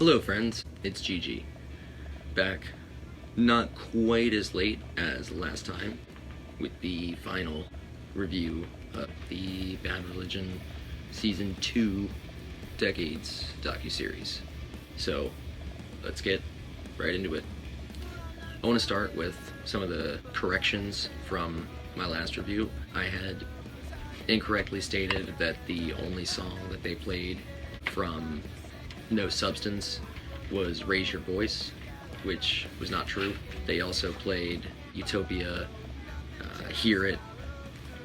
Hello friends, it's Gigi, back not quite as late as last time with the final review of the Bad Religion Season 2 Decades docu-series. So let's get right into it. I want to start with some of the corrections from my last review. I had incorrectly stated that the only song that they played from No Substance was Raise Your Voice, which was not true. They also played Utopia, Hear It,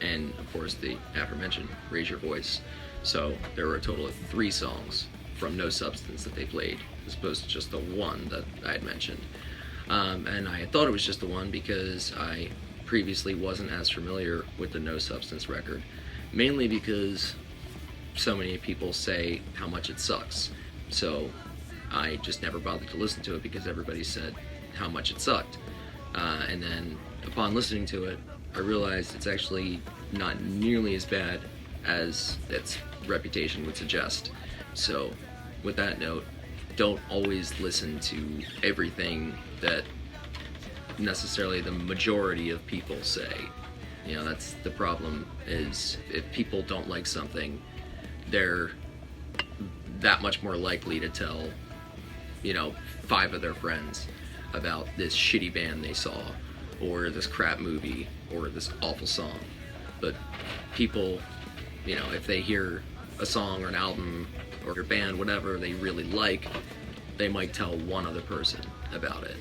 and of course the aforementioned Raise Your Voice. So there were a total of 3 songs from No Substance that they played, as opposed to just the one that I had mentioned. And I had thought it was just the one because I previously wasn't as familiar with the No Substance record, mainly because so many people say how much it sucks. So I just never bothered to listen to it because everybody said how much it sucked. And then upon listening to it, I realized it's actually not nearly as bad as its reputation would suggest. So with that note, don't always listen to everything that necessarily the majority of people say. You know, that's the problem, is if people don't like something, they're that much more likely to tell, 5 of their friends about this shitty band they saw, or this crap movie, or this awful song. But people, if they hear a song or an album or a band, whatever they really like, they might tell one other person about it.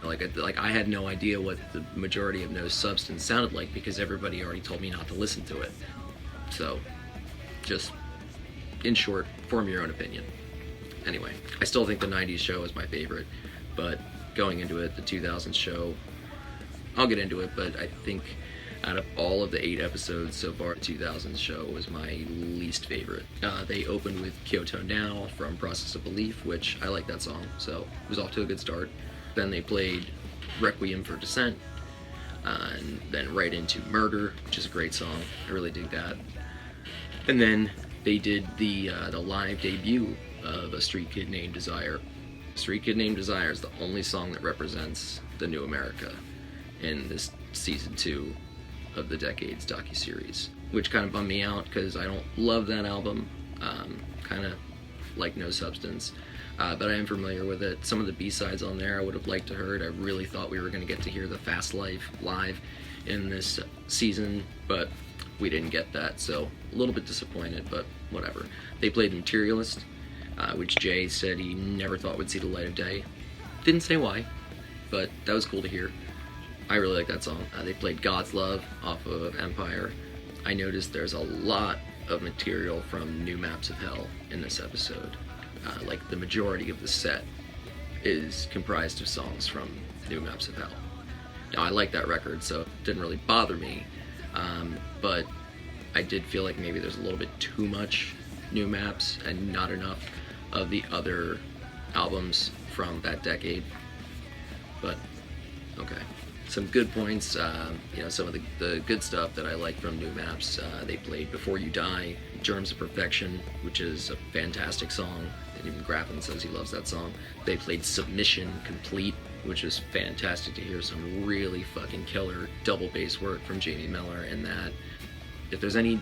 Like I had no idea what the majority of No Substance sounded like because everybody already told me not to listen to it. So, just in short, form your own opinion. Anyway, I still think the 90s show is my favorite, but going into it, the 2000s show, I'll get into it, but I think out of all of the 8 episodes so far, the 2000s show was my least favorite. They opened with Kyoto Now from Process of Belief, which I like that song, so it was off to a good start. Then they played Requiem for Dissent, and then right into Murder, which is a great song. I really dig that. And then they did the live debut of A Street Kid Named Desire. Street Kid Named Desire is the only song that represents the new America in this season 2 of the Decades docu-series, which kind of bummed me out because I don't love that album, kind of like No Substance, but I am familiar with it. Some of the B-sides on there I would have liked to heard. I really thought we were going to get to hear the Fast Life live in this season, but we didn't get that, so a little bit disappointed, but whatever. They played Materialist, which Jay said he never thought would see the light of day. Didn't say why, but that was cool to hear. I really like that song. They played God's Love off of Empire. I noticed there's a lot of material from New Maps of Hell in this episode. Like the majority of the set is comprised of songs from New Maps of Hell. Now I like that record, so it didn't really bother me, but I did feel like maybe there's a little bit too much New Maps and not enough of the other albums from that decade. But okay. Some good points, some of the good stuff that I like from New Maps. They played Before You Die, Germs of Perfection, which is a fantastic song, and even Graffin says he loves that song. They played Submission Complete, which was fantastic to hear some really fucking killer double bass work from Jamie Miller in that. If there's any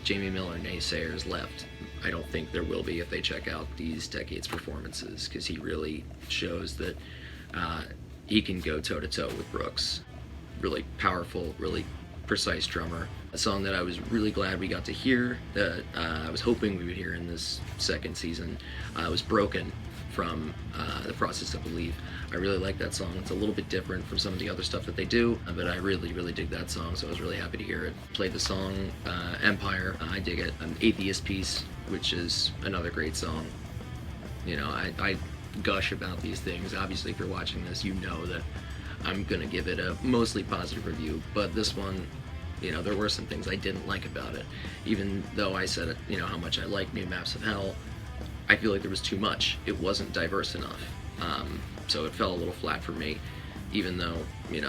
Jamie Miller naysayers left, I don't think there will be if they check out these Decades performances, because he really shows that he can go toe-to-toe with Brooks. Really powerful, really precise drummer. A song that I was really glad we got to hear, that I was hoping we would hear in this second season, was Broken from The Process of Belief. I really like that song. It's a little bit different from some of the other stuff that they do, but I really, really dig that song, so I was really happy to hear it. Played the song Empire. I dig it. An Atheist Piece, which is another great song. I gush about these things. Obviously, if you're watching this, you know that I'm gonna give it a mostly positive review, but this one, there were some things I didn't like about it. Even though I said, how much I like New Maps of Hell, I feel like there was too much. It wasn't diverse enough. So it fell a little flat for me, even though,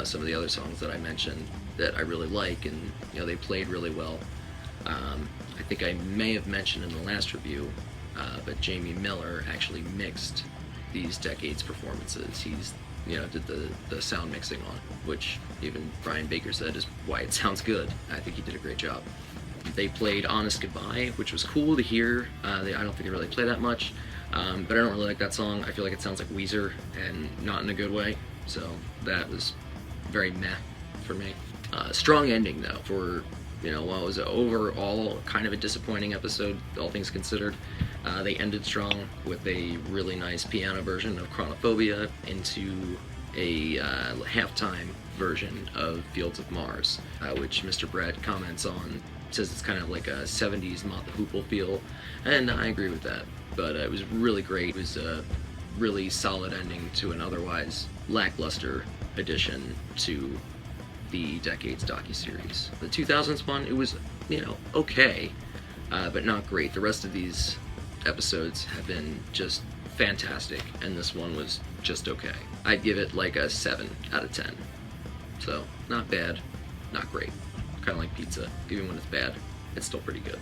some of the other songs that I mentioned that I really like and, they played really well. I think I may have mentioned in the last review but Jamie Miller actually mixed these decades performances. He's, did the sound mixing on it, which even Brian Baker said is why it sounds good. I think he did a great job. They played Honest Goodbye, which was cool to hear. I don't think they really play that much, but I don't really like that song. I feel like it sounds like Weezer, and not in a good way, so that was very meh for me. Strong ending, though, for, while it was overall kind of a disappointing episode, all things considered. They ended strong with a really nice piano version of Chronophobia into a halftime version of Fields of Mars, which Mr. Brett comments on. Says it's kind of like a 70s Mott the Hoople feel, and I agree with that. But it was really great. It was a really solid ending to an otherwise lackluster addition to the Decades docu-series. The 2000s one, it was, okay, but not great. The rest of these episodes have been just fantastic, and this one was just okay. I'd give it like a 7 out of 10. So, not bad, not great. Kind of like pizza. Even when it's bad, it's still pretty good.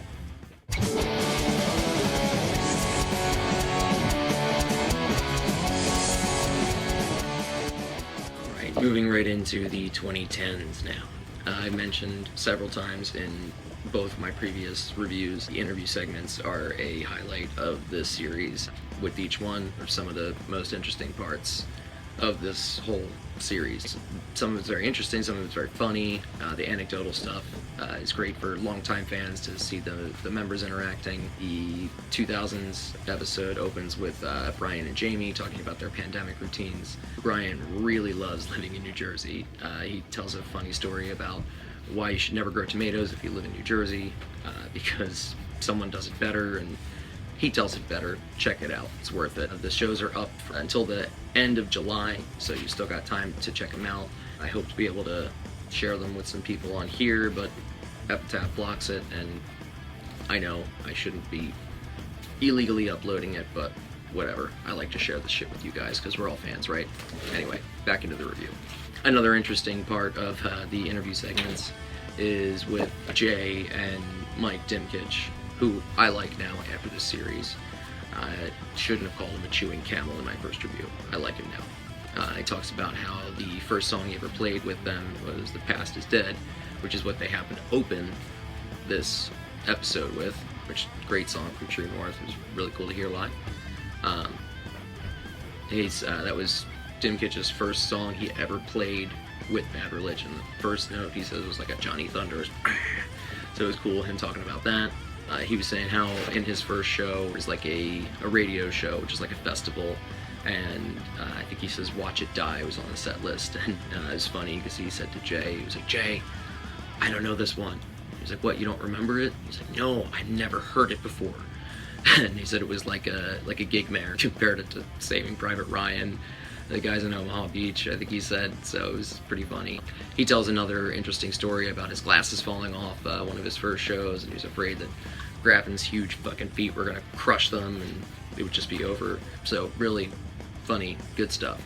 Alright, moving right into the 2010s now. I mentioned several times in both my previous reviews, the interview segments are a highlight of this series. With each one are some of the most interesting parts of this whole series. Some of it's very interesting, some of it's very funny. The anecdotal stuff is great for longtime fans to see the members interacting. The 2000s episode opens with Brian and Jamie talking about their pandemic routines. Brian really loves living in New Jersey. He tells a funny story about why you should never grow tomatoes if you live in New Jersey, because someone does it better, and he tells it better. Check it out. It's worth it. The shows are up until the end of July, so you still got time to check them out. I hope to be able to share them with some people on here, but Epitaph blocks it, and I know I shouldn't be illegally uploading it, but whatever. I like to share this shit with you guys, because we're all fans, right? Anyway, back into the review. Another interesting part of the interview segments is with Jay and Mike Dimkich, who I like now after this series. I shouldn't have called him a chewing camel in my first review. I like him now. He talks about how the first song he ever played with them was The Past is Dead, which is what they happened to open this episode with, which great song from True North. It was really cool to hear live. That was Dimkich's first song he ever played with Bad Religion. The first note he says was like a Johnny Thunders. So it was cool him talking about that. He was saying how in his first show it was like a radio show, which is like a festival, and I think he says Watch It Die was on the set list, and it was funny because he said to Jay, he was like, Jay, I don't know this one. He was like, what, you don't remember it? He's like, no, I never heard it before. And he said it was like a gig mare, compared it to Saving Private Ryan, the guys in Omaha Beach, I think he said, so it was pretty funny. He tells another interesting story about his glasses falling off one of his first shows, and he was afraid that Graffin's huge fucking feet were gonna crush them and it would just be over. So really funny, good stuff.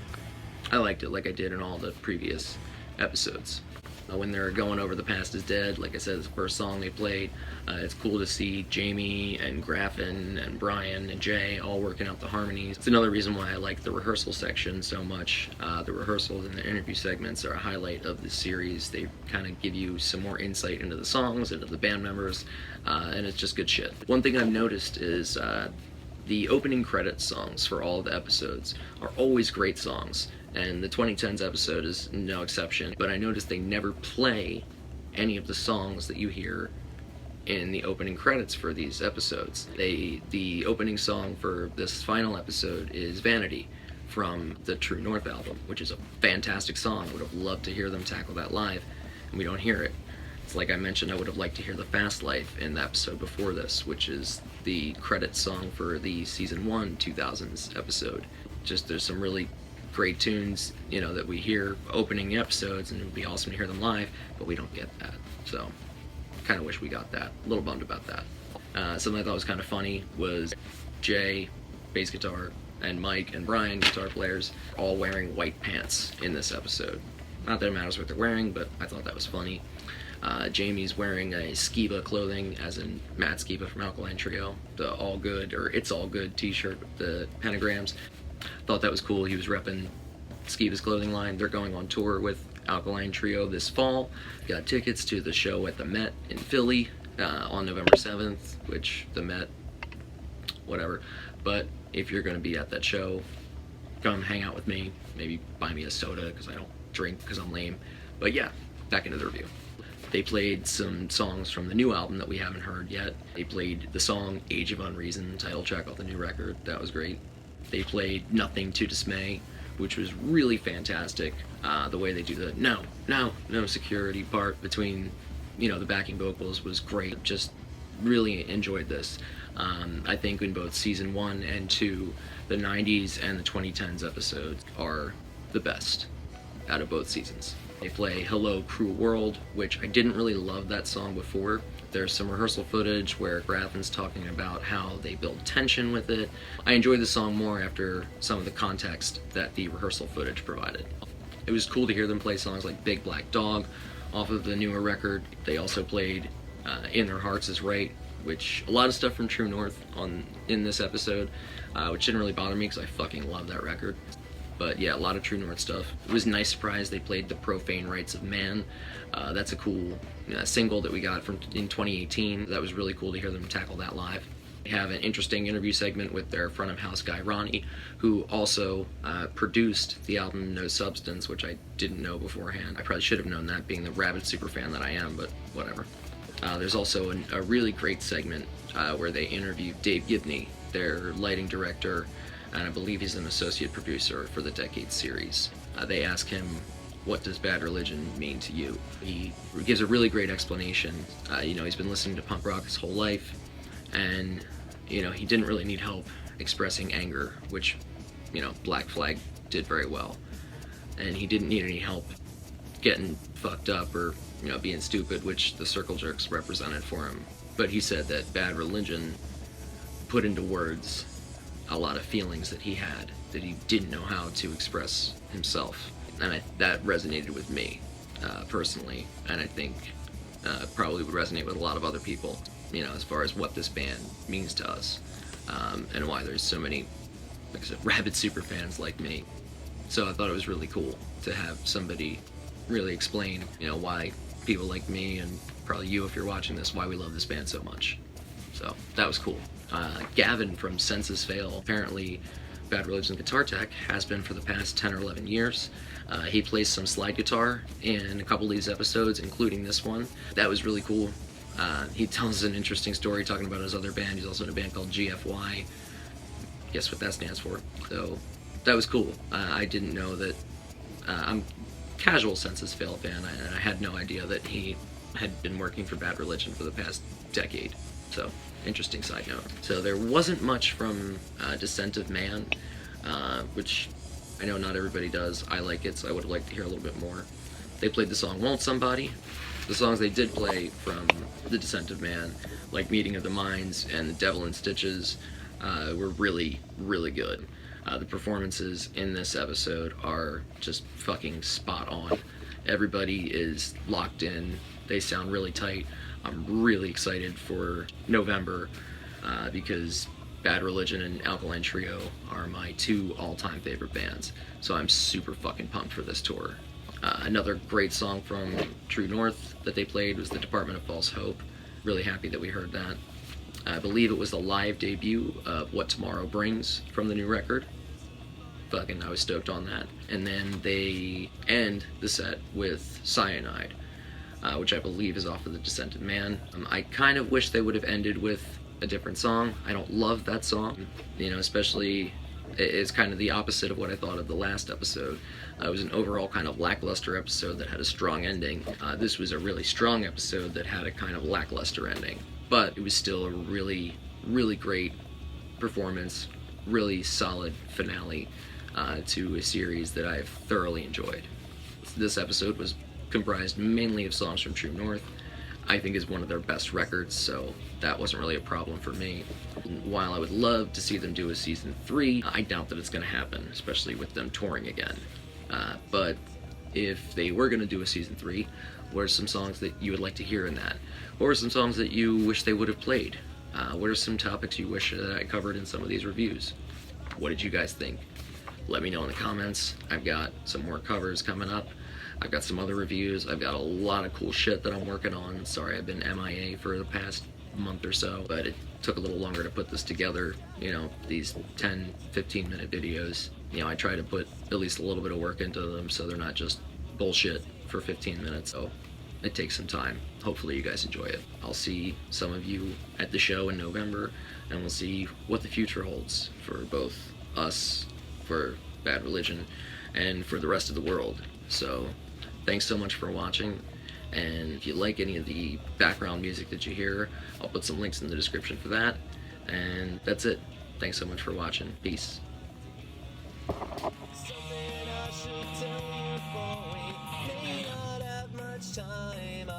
I liked it like I did in all the previous episodes. When they're going over The Past is Dead, like I said, it's the first song they played. It's cool to see Jamie and Graffin and Brian and Jay all working out the harmonies. It's another reason why I like the rehearsal section so much. The rehearsals and the interview segments are a highlight of this series. They kind of give you some more insight into the songs, into the band members, and it's just good shit. One thing I've noticed is the opening credits songs for all of the episodes are always great songs. And the 2010s episode is no exception, but I noticed they never play any of the songs that you hear in the opening credits for these episodes. The opening song for this final episode is Vanity from the True North album, which is a fantastic song. I would have loved to hear them tackle that live, and we don't hear it. It's like I mentioned, I would have liked to hear The Fast Life in the episode before this, which is the credits song for the Season 1 2000s episode. Just there's some really great tunes, that we hear opening episodes, and it would be awesome to hear them live, but we don't get that. So, kind of wish we got that. A little bummed about that. Something I thought was kind of funny was Jay, bass guitar, and Mike and Brian, guitar players, all wearing white pants in this episode. Not that it matters what they're wearing, but I thought that was funny. Jamie's wearing a Skiba clothing, as in Matt Skiba from Alkaline Trio, the All Good, or It's All Good t-shirt with the pentagrams. Thought that was cool. He was repping Skiba's clothing line. They're going on tour with Alkaline Trio this fall. Got tickets to the show at the Met in Philly on November 7th, which the Met, whatever. But if you're going to be at that show, come hang out with me. Maybe buy me a soda, because I don't drink because I'm lame. But yeah, back into the review. They played some songs from the new album that we haven't heard yet. They played the song Age of Unreason, title track off the new record. That was great. They played Nothing to Dismay, which was really fantastic. The way they do the no security part between, you know, the backing vocals was great. Just really enjoyed this. I think in both season 1 and 2, the 90s and the 2010s episodes are the best out of both seasons. They play Hello Cruel World, which I didn't really love that song before. There's some rehearsal footage where Graffin's talking about how they build tension with it. I enjoyed the song more after some of the context that the rehearsal footage provided. It was cool to hear them play songs like Big Black Dog off of the newer record. They also played In Their Hearts Is Right, which a lot of stuff from True North in this episode, which didn't really bother me because I fucking love that record. But yeah, a lot of True North stuff. It was a nice surprise they played The Profane Rights of Man. That's a cool single that we got in 2018. That was really cool to hear them tackle that live. They have an interesting interview segment with their front of house guy Ronnie, who also produced the album No Substance, which I didn't know beforehand. I probably should have known that, being the rabid superfan that I am, but whatever. There's also a really great segment where they interview Dave Gibney, their lighting director, and I believe he's an associate producer for the Decade series. They ask him, what does Bad Religion mean to you? He gives a really great explanation. You know, he's been listening to punk rock his whole life, and, you know, he didn't really need help expressing anger, which, you know, Black Flag did very well. And he didn't need any help getting fucked up or, you know, being stupid, which the Circle Jerks represented for him. But he said that Bad Religion put into words a lot of feelings that he had that he didn't know how to express himself, and that resonated with me personally, and I think probably would resonate with a lot of other people, you know, as far as what this band means to us, and why there's so many, like I said, rabid super fans like me. So I thought it was really cool to have somebody really explain, you know, why people like me, and probably you if you're watching this, why we love this band so much. So that was cool. Gavin from Senses Fail, apparently Bad Religion's guitar tech, has been for the past 10 or 11 years. He plays some slide guitar in a couple of these episodes, including this one. That was really cool. He tells an interesting story talking about his other band. He's also in a band called GFY. Guess what that stands for. So that was cool. I didn't know that. I'm a casual Senses Fail fan, and I had no idea that he had been working for Bad Religion for the past decade. So, interesting side note. So there wasn't much from Descent of Man, which I know not everybody does. I like it, so I would have liked to hear a little bit more. They played the song Won't Somebody. The songs they did play from The Descent of Man, like Meeting of the Minds and The Devil in Stitches, were really, really good. The performances in this episode are just fucking spot on. Everybody is locked in. They sound really tight. I'm really excited for November because Bad Religion and Alkaline Trio are my 2 all-time favorite bands. So I'm super fucking pumped for this tour. Another great song from True North that they played was The Department of False Hope. Really happy that we heard that. I believe it was the live debut of What Tomorrow Brings from the new record. Fucking, I was stoked on that. And then they end the set with Cyanide, which I believe is off of The Descent of Man. I kind of wish they would have ended with a different song. I don't love that song, you know, especially, it's kind of the opposite of what I thought of the last episode. It was an overall kind of lackluster episode that had a strong ending. This was a really strong episode that had a kind of lackluster ending, but it was still a really, really great performance, really solid finale to a series that I've thoroughly enjoyed. This episode was comprised mainly of songs from True North. I think is one of their best records, so that wasn't really a problem for me. While I would love to see them do a season 3, I doubt that it's going to happen, especially with them touring again. But if they were going to do a season 3, What are some songs that you would like to hear in that? What are some songs that you wish they would have played? What are some topics you wish that I covered in some of these reviews? What did you guys think? Let me know in the comments. I've got some more covers coming up. I've got some other reviews. I've got a lot of cool shit that I'm working on. Sorry I've been MIA for the past month or so, but it took a little longer to put this together. You know, these 10, 15 minute videos. You know, I try to put at least a little bit of work into them so they're not just bullshit for 15 minutes. So it takes some time. Hopefully you guys enjoy it. I'll see some of you at the show in November, and we'll see what the future holds for both us, for Bad Religion, and for the rest of the world. So thanks so much for watching, and if you like any of the background music that you hear, I'll put some links in the description for that. And that's it. Thanks so much for watching. Peace. Something I should tell you, boy. May not have much time.